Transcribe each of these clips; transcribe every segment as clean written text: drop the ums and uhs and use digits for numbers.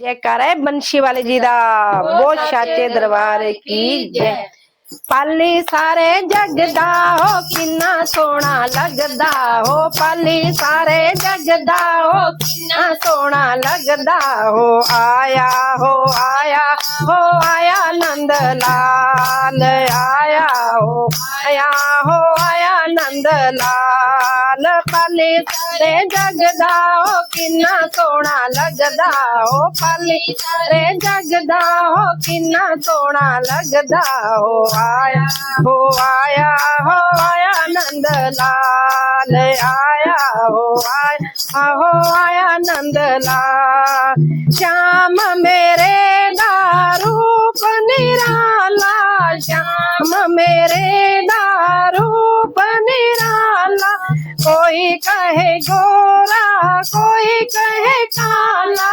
जयकारा है बंशी वाले जी दा, वो साचे दरबार की जय। पाली सारे जगदा हो किन्ना सोना लगदा हो, पाली सारे जगदा हो किन्ना सोना लगदा हो। आया हो आया हो आया नंद लाल, आया हो आया नंद लाल। पाली सारे जगदा हो किन्ना सोना लगदा हो, पाली सारे जगदा हो किन्ना सोना लगदा हो। आया हो आया नंद लाल, आया हो आया नंद लाल। श्याम मेरे दा रूप निराला, श्याम मेरे दा रूप निराला। कोई कहे गोरा कोई कहे काला,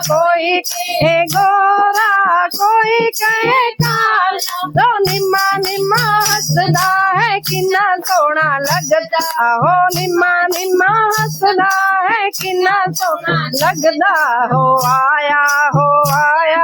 कोई कहे गोरा कोई कहे काला। तो निम्मा निम्मा हसदा है किन्ना सोना लगदा हो, निम्मा निम्मा हसदा है किन्ना सोना लगदा हो। आया हो आया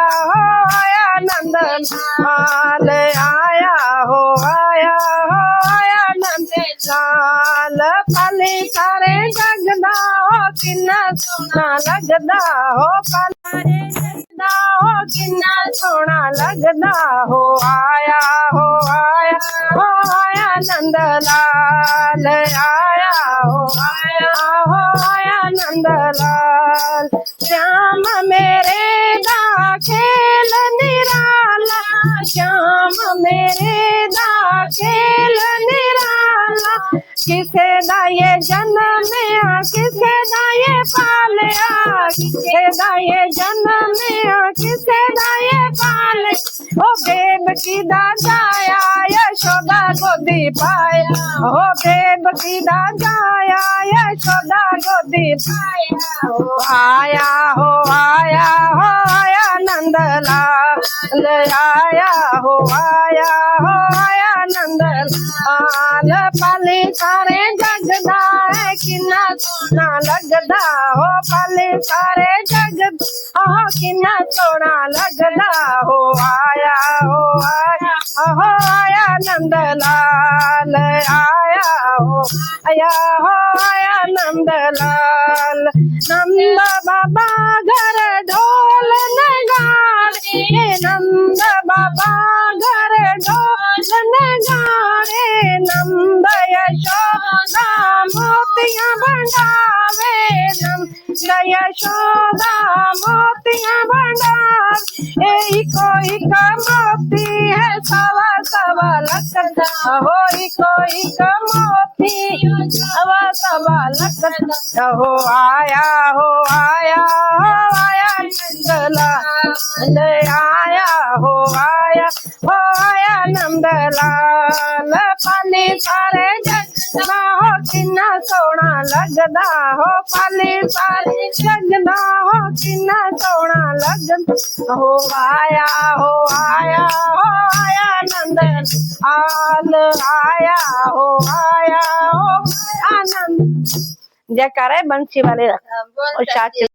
नंद लाल, आया हो आया नंद लाल। पाली सारे जगदा हो किन्ना सोना लगदा हो, पाली जगदा हो किन्ना सोना लगदा हो। आया हो आया नंद लाल, आया हो आया नंद लाल। श्याम मेरे दा खेल निराला, श्याम मेरे दा खेल निराला। किसे दा ये जन्मया किसे दा ये पालया, किसे दा ये जन्मया किसे दा ये पाले। ओ बेब की दादाया यशोदा गोदी पाया, ओ बेब की दादाया यशोदा गोदी पाया। ओ आया हो आया नंद लाल, आया हो आया नंद लाल। पाली सारे जगदा है किन्ना सोना लगदा हो, पाली सारे जगदा हो किन्ना सोना लगदा हो। आया हो आया नंद लाल, आया हो आया नंद लाल। नंद बाबा घर ढोल नगाड़े, नंद बाबा घर ढोल नगाड़े। नंद यशोदा मोतियां बनावे, नंद यशोदा मोतियां बनावे। एक मोती है सवा सवा लखदा हो, एक मोती सवा सवा लखदा हो। आया हो आया नंद लाल, आया हो आया नंद लाल। पाली सारे जगदा हो किन्ना सोना लगदा हो, पाली सारे जगदा हो किन्ना सोना लगदा हो। आया हो आया नंद लाल, आया हो आनंद। जयकारा है बंशी वाले दा, वो साचे